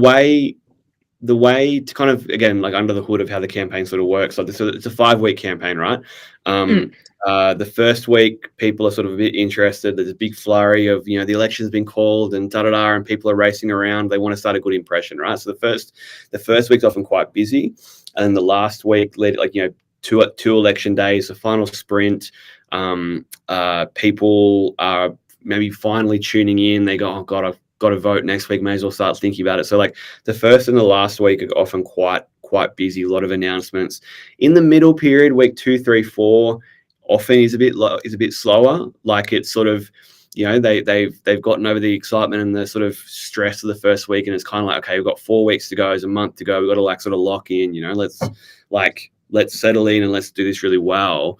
B: way to kind of again like under the hood of how the campaign sort of works, like it's a 5-week campaign, right?
A: Mm.
B: The first week people are sort of a bit interested. There's a big flurry of the election's been called and and people are racing around. They want to start a good impression, right? So the first week's often quite busy, and then the last week two election days, the final sprint. People are maybe finally tuning in. They go, oh god, I've got to vote next week, may as well start thinking about it. So like the first and the last week are often quite busy, a lot of announcements. In the middle period, week 2, 3, 4 often is a bit slower. Like it's sort of they've gotten over the excitement and the sort of stress of the first week, and it's kind of like, okay, we've got 4 weeks to go, there's a month to go, we've got to like sort of lock in, let's settle in and let's do this really well.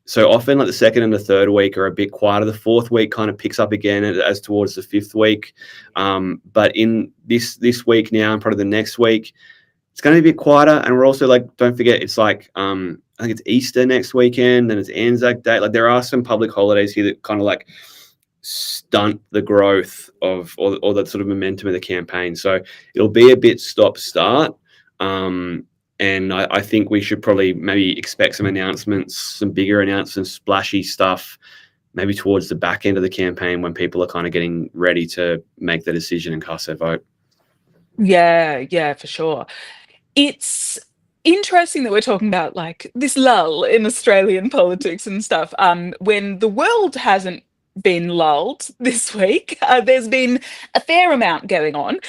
B: So often like the second and the third week are a bit quieter. The fourth week kind of picks up again as towards the fifth week. But in this week now and probably the next week, it's going to be a bit quieter. And we're also like, don't forget, it's like, I think it's Easter next weekend, then it's Anzac Day. Like there are some public holidays here that kind of like stunt the growth of or that sort of momentum of the campaign. So it'll be a bit stop-start. And I think we should probably maybe expect some announcements, some bigger announcements, splashy stuff, maybe towards the back end of the campaign when people are kind of getting ready to make their decision and cast their vote.
A: Yeah, for sure. It's interesting that we're talking about like this lull in Australian politics and stuff. When the world hasn't been lulled this week, there's been a fair amount going on.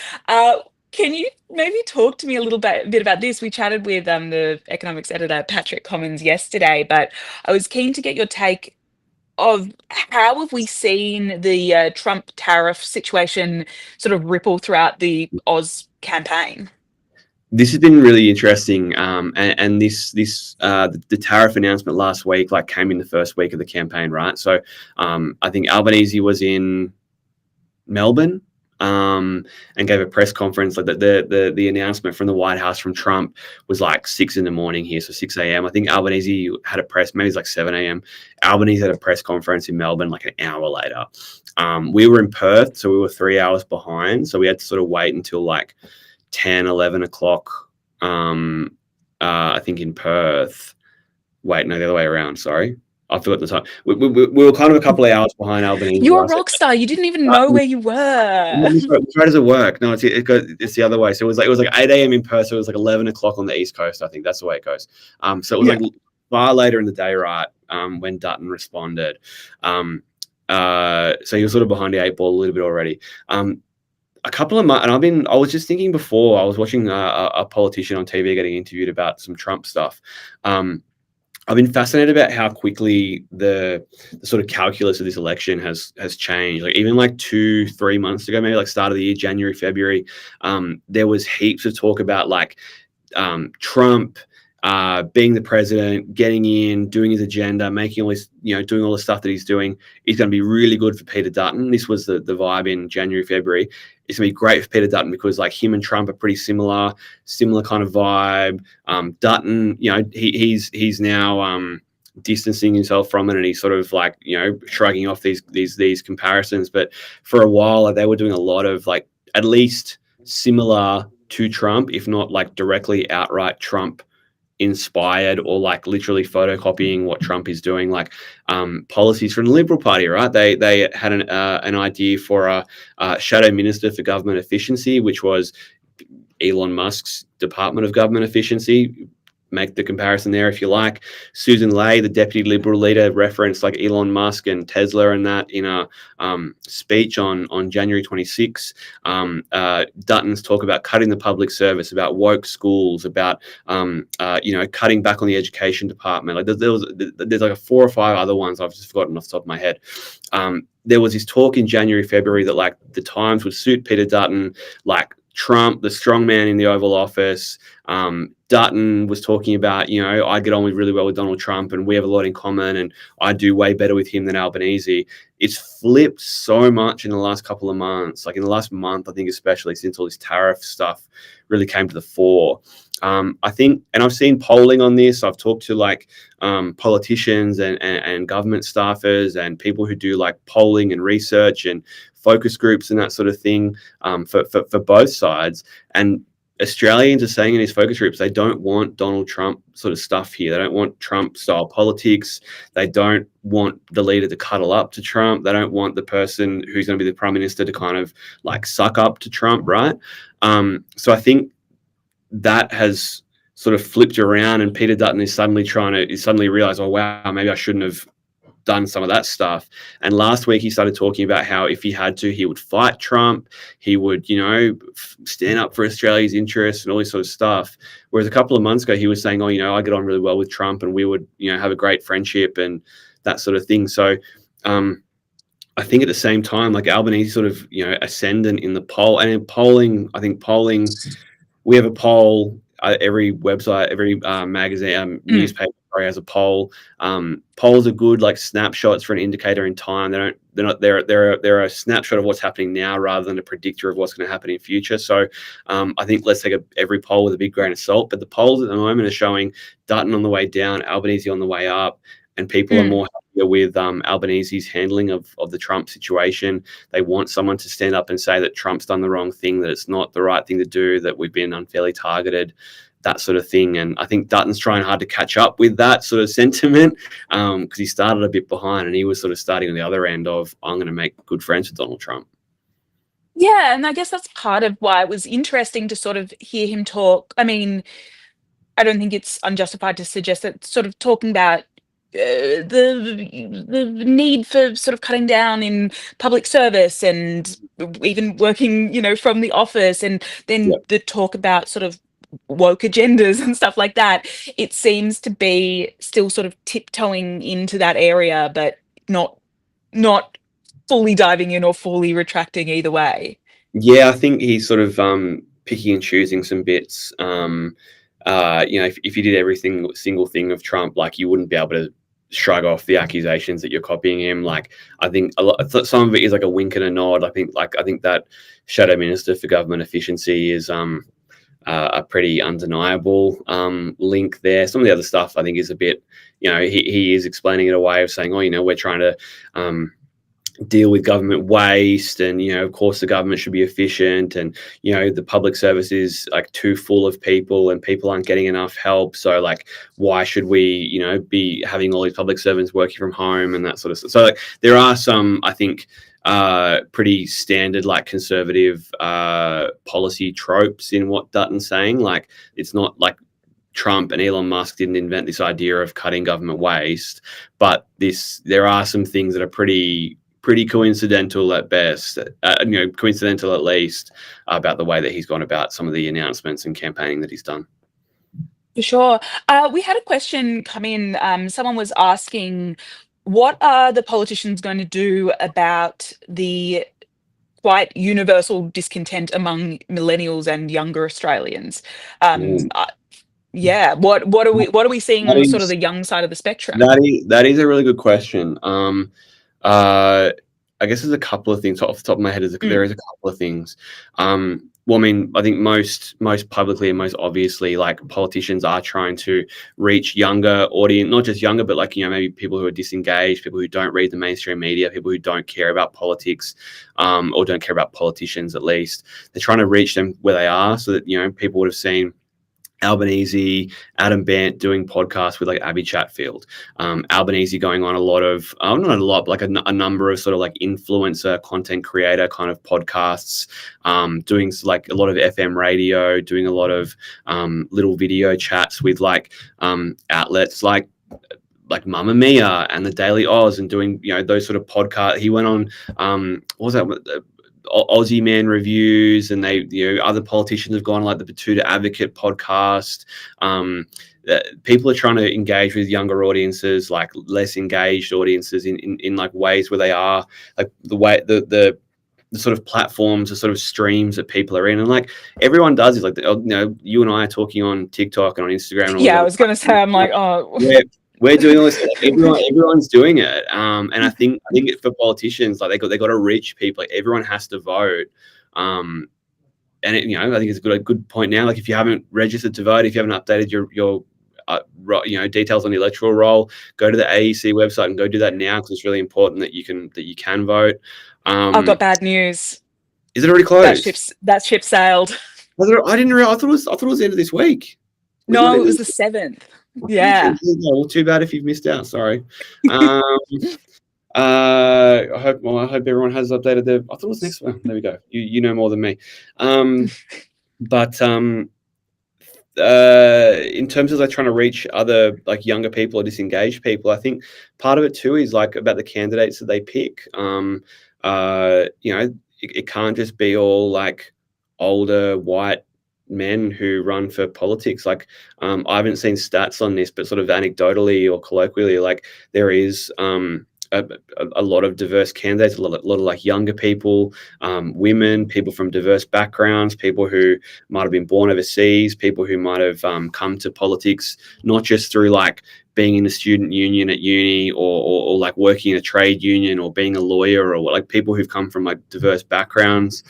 A: Can you maybe talk to me a little bit about this? We chatted with the economics editor Patrick Commons yesterday, but I was keen to get your take of how have we seen the Trump tariff situation sort of ripple throughout the Oz campaign?
B: This has been really interesting, and the tariff announcement last week like came in the first week of the campaign, right? So I think Albanese was in Melbourne, and gave a press conference. Like the announcement from the White House from Trump was like 6 in the morning here, so 6 a.m. I think Albanese had a press, maybe it's like 7 a.m. Albanese had a press conference in Melbourne like an hour later. We were in Perth, so we were 3 hours behind. So we had to sort of wait until like 10, 11 o'clock. I think in Perth. Wait, no, the other way around. Sorry. I forgot the time. We were kind of a couple of hours behind Albanese.
A: You're a rock star. You didn't even know where you were.
B: Where does it work? No, it's the other way. So it was like 8 a.m. in Perth. So it was like 11 o'clock on the East Coast. I think that's the way it goes. So it was
A: Yeah.
B: like far later in the day, right? When Dutton responded. So he was sort of behind the eight ball a little bit already. A couple of months, and I was just thinking before, I was watching a politician on TV getting interviewed about some Trump stuff. I've been fascinated about how quickly the sort of calculus of this election has changed. Like even like 2-3 months ago, maybe like start of the year, January, February, there was heaps of talk about like Trump being the president, getting in, doing his agenda, making all this, doing all the stuff that he's doing is going to be really good for Peter Dutton. This was the vibe in January, February. It's going to be great for Peter Dutton because like him and Trump are pretty similar kind of vibe. Dutton, he's now distancing himself from it, and he's sort of like shrugging off these comparisons. But for a while, like, they were doing a lot of like at least similar to Trump, if not like directly outright Trump inspired or like literally photocopying what Trump is doing, like policies from the Liberal Party, right? They had an idea for a shadow minister for government efficiency, which was Elon Musk's Department of Government Efficiency. Make the comparison there if you like. Susan Ley, the deputy Liberal leader, referenced like Elon Musk and Tesla and that in a speech on January 26. Dutton's talk about cutting the public service, about woke schools, about cutting back on the education department. Like there's like 4 or 5 other ones I've just forgotten off the top of my head. There was this talk in January, February that like the Times would suit Peter Dutton, like Trump, the strong man in the Oval Office. Dutton was talking about, I get on really well with Donald Trump and we have a lot in common and I do way better with him than Albanese. It's flipped so much in the last couple of months, like in the last month, I think, especially since all this tariff stuff really came to the fore. I think, and I've seen polling on this. I've talked to like politicians and government staffers and people who do like polling and research and focus groups and that sort of thing for both sides. And Australians are saying in these focus groups, they don't want Donald Trump sort of stuff here. They don't want Trump style politics. They don't want the leader to cuddle up to Trump. They don't want the person who's going to be the prime minister to kind of like suck up to Trump, right? So I think that has sort of flipped around, and Peter Dutton is suddenly realized, oh wow, maybe I shouldn't have done some of that stuff. And last week he started talking about how if he had to, he would fight Trump. He would, stand up for Australia's interests and all this sort of stuff. Whereas a couple of months ago, he was saying, oh, I get on really well with Trump and we would, have a great friendship and that sort of thing. So I think at the same time, like Albanese sort of, ascendant in the poll, and in polling, we have a poll, every website, every magazine, newspaper has a poll. Polls are good, like snapshots for an indicator in time. They're a snapshot of what's happening now rather than a predictor of what's going to happen in future. So I think let's take every poll with a big grain of salt. But the polls at the moment are showing Dutton on the way down, Albanese on the way up, and people are more happier with Albanese's handling of the Trump situation. They want someone to stand up and say that Trump's done the wrong thing, that it's not the right thing to do, that we've been unfairly targeted, that sort of thing. And I think Dutton's trying hard to catch up with that sort of sentiment because he started a bit behind and he was sort of starting on the other end of, I'm going to make good friends with Donald Trump.
A: Yeah, and I guess that's part of why it was interesting to sort of hear him talk. I mean, I don't think it's unjustified to suggest that sort of talking about the need for sort of cutting down in public service and even working, from the office, and
B: Yeah.
A: then the talk about sort of woke agendas and stuff like that. It seems to be still sort of tiptoeing into that area, but not fully diving in or fully retracting either way.
B: Yeah, I think he's sort of picking and choosing some bits. If you did everything single thing of Trump, like you wouldn't be able to shrug off the accusations that you're copying him. Like I think some of it is like a wink and a nod. I think that shadow minister for government efficiency is a pretty undeniable link there. Some of the other stuff I think is a bit, he is explaining it a way of saying, oh, we're trying to deal with government waste, and of course the government should be efficient, and the public service is like too full of people and people aren't getting enough help, so like why should we be having all these public servants working from home and that sort of stuff. So like there are some, I think, pretty standard like conservative policy tropes in what Dutton's saying. Like it's not like Trump and Elon Musk didn't invent this idea of cutting government waste, but there are some things that are pretty coincidental at best, coincidental at least, about the way that he's gone about some of the announcements and campaigning that he's done.
A: For sure. We had a question come in. Someone was asking, what are the politicians going to do about the quite universal discontent among millennials and younger Australians?
B: Mm.
A: Yeah, what are we seeing
B: That
A: on the sort of
B: is
A: the young side of the spectrum?
B: that is a really good question. Uh, I guess there's a couple of things off the top of my head. There
A: Mm.
B: is a couple of things. Well, I mean, I think most publicly and most obviously, like politicians are trying to reach younger audience, not just younger, but like maybe people who are disengaged, people who don't read the mainstream media, people who don't care about politics, or don't care about politicians at least. They're trying to reach them where they are, so that people would have seen Albanese, Adam Bant doing podcasts with like Abby Chatfield, Albanese going on a lot of, not a lot, but like a number of sort of like influencer, content creator kind of podcasts, doing like a lot of FM radio, doing a lot of little video chats with like outlets like Mamma Mia and the Daily Oz, and doing those sort of podcasts. He went on what was that? Aussie Man Reviews, and they other politicians have gone on like the Batuta Advocate podcast. People are trying to engage with younger audiences, like less engaged audiences, in like ways where they are, like the way the sort of platforms, the sort of streams that people are in, and like everyone does is like you and I are talking on TikTok and on Instagram and all these
A: Yeah, I
B: other
A: was going to say, I'm like, oh,
B: yeah, we're doing all this. Everyone's doing it, and I think for politicians, like they got to reach people. Like everyone has to vote, and I think it's a good point now. Like if you haven't registered to vote, if you haven't updated your details on the electoral roll, go to the AEC website and go do that now, because it's really important that you can vote.
A: I've got bad news.
B: Is it already closed?
A: That ship sailed.
B: I didn't realize. I thought it was the end of this week.
A: No, it was the 7th. Yeah.
B: Well, too bad if you've missed out. Sorry. I hope everyone has updated their. I thought it was next one. There we go. You know more than me. But in terms of like trying to reach other like younger people or disengaged people, I think part of it too is like about the candidates that they pick. It can't just be all like older white men who run for politics. Like I haven't seen stats on this, but sort of anecdotally or colloquially, like there is a lot of diverse candidates, a lot of like younger people, women, people from diverse backgrounds, people who might have been born overseas, people who might have come to politics not just through like being in a student union at uni, or like working in a trade union, or being a lawyer, or like people who've come from like diverse backgrounds.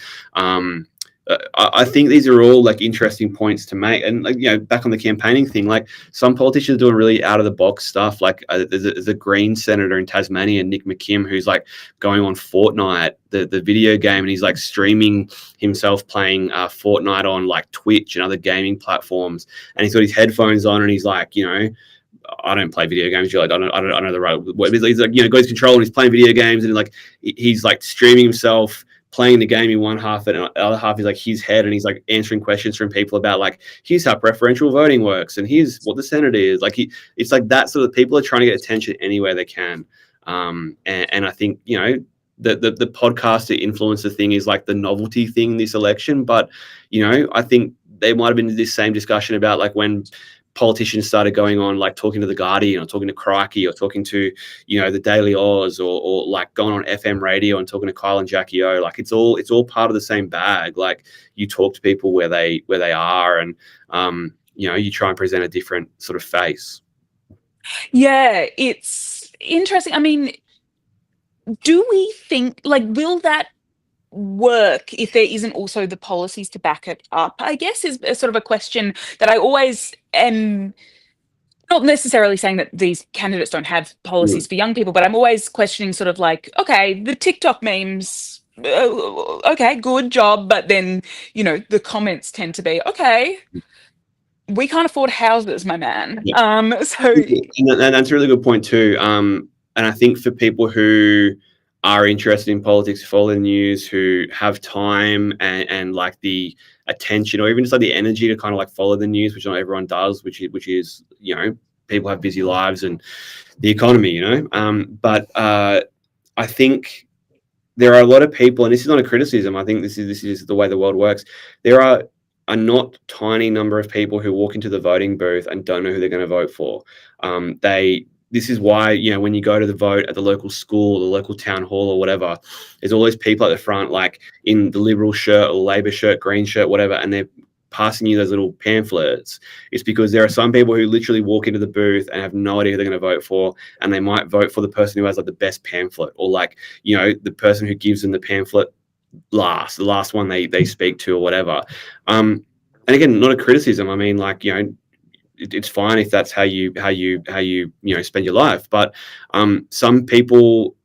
B: I think these are all like interesting points to make. And like, back on the campaigning thing, like some politicians are doing really out of the box stuff. Like there's a Green senator in Tasmania, Nick McKim, who's like going on Fortnite, the video game, and he's like streaming himself playing Fortnite on like Twitch and other gaming platforms. And he's got his headphones on, and he's like, I don't play video games. You're like, I don't know the right word. He's like, got his control, and he's playing video games, and like he's like streaming himself playing the game in one half, and the other half is like his head, and he's like answering questions from people about like, here's how preferential voting works, and here's what the Senate is. Like it's like that sort of people are trying to get attention anywhere they can. And I think, you know, the podcaster influencer thing is like the novelty thing this election. But, you know, I think they might have been this same discussion about like when politicians started going on, like talking to the Guardian or talking to Crikey or talking to, you know, the Daily Oz, or like going on FM radio and talking to Kyle and Jackie O. Like it's all part of the same bag. Like you talk to people where they are, and you know, you try and present a different sort of face.
A: Yeah, it's interesting. I mean, do we think, like, will that work if there isn't also the policies to back it up? I guess is a sort of a question that I always am not necessarily saying that these candidates don't have
B: Mm.
A: policies for young people, but I'm always questioning sort of like, okay, the TikTok memes, okay, good job. But then, you know, the comments tend to be, okay, we can't afford houses, my man.
B: Yeah.
A: So
B: And that's a really good point too. And I think for people who are interested in politics, follow the news, who have time and like the attention, or even just like the energy to kind of like follow the news, which not everyone does, which is, you know, people have busy lives and the economy, you know. But I think there are a lot of people, and this is not a criticism. I think this is the way the world works. There are a not tiny number of people who walk into the voting booth and don't know who they're going to vote for. This is why, you know, when you go to the vote at the local school, the local town hall, or whatever, there's all these people at the front, like in the Liberal shirt or Labor shirt, Green shirt, whatever, and they're passing you those little pamphlets. It's because there are some people who literally walk into the booth and have no idea who they're going to vote for, and they might vote for the person who has like the best pamphlet, or like, you know, the person who gives them the pamphlet the last one they speak to, or whatever. And again, not a criticism. I mean, like, you know, it's fine if that's how you you know, spend your life. But some people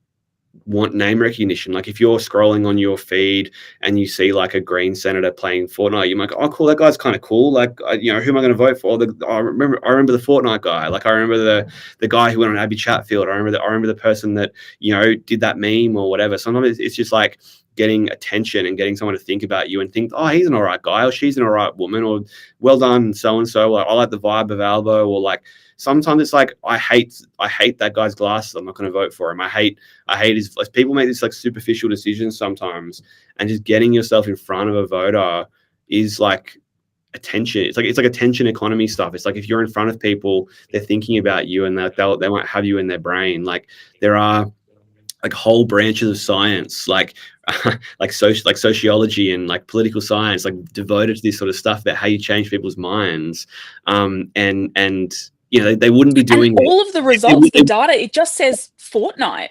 B: want name recognition. Like if you're scrolling on your feed and you see like a Green senator playing Fortnite, you're like, oh, cool, that guy's kind of cool. Like, you know, who am I going to vote for? I remember the Fortnite guy. Like I remember the guy who went on Abby Chatfield. I remember the person that, you know, did that meme or whatever. Sometimes it's just like getting attention and getting someone to think about you and think, oh, he's an all right guy, or she's an all right woman, or well done so and so. Like I like the vibe of Albo, or like sometimes it's like I hate that guy's glasses, I'm not going to vote for him. I hate his, like, people make these like superficial decisions sometimes, and just getting yourself in front of a voter is like attention. It's like attention economy stuff. It's like if you're in front of people, they're thinking about you, and they might have you in their brain. Like there are like whole branches of science, like like sociology and like political science, like devoted to this sort of stuff about how you change people's minds. And you know, they wouldn't be doing
A: all of the results, the data, it just says Fortnite.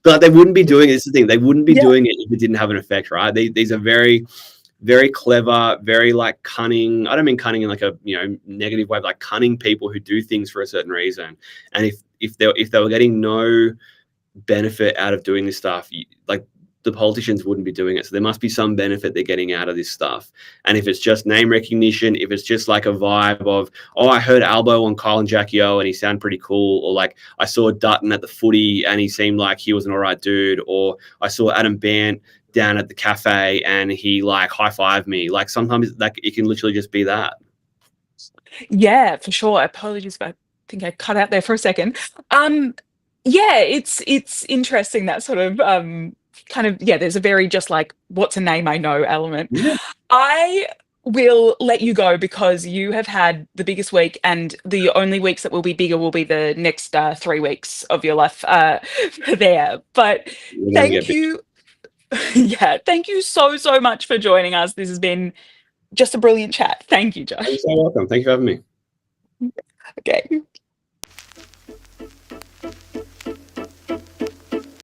B: But they wouldn't be doing it. It's the thing. They wouldn't be doing it if it didn't have an effect, right? These are very, very clever, very like cunning. I don't mean cunning in like a, you know, negative way, but like cunning people who do things for a certain reason. And if they were getting no benefit out of doing this stuff, like the politicians wouldn't be doing it. So there must be some benefit they're getting out of this stuff. And if it's just name recognition, if it's just like a vibe of, oh, I heard Albo on Kyle and Jackie O and he sounded pretty cool, or like I saw Dutton at the footy and he seemed like he was an all right dude, or I saw Adam Bant down at the cafe and he like high-fived me. Like sometimes like it can literally just be that.
A: Yeah, for sure. Apologies if I think I cut out there for a second. Yeah, it's interesting, that sort of kind of, yeah, there's a very just like what's a name I know element.
B: Yeah.
A: I will let you go because you have had the biggest week, and the only weeks that will be bigger will be the next 3 weeks of your life there. But thank you. Yeah, thank you so much for joining us. This has been just a brilliant chat. Thank you, Josh.
B: You're so welcome. Thank you for having me.
A: Okay.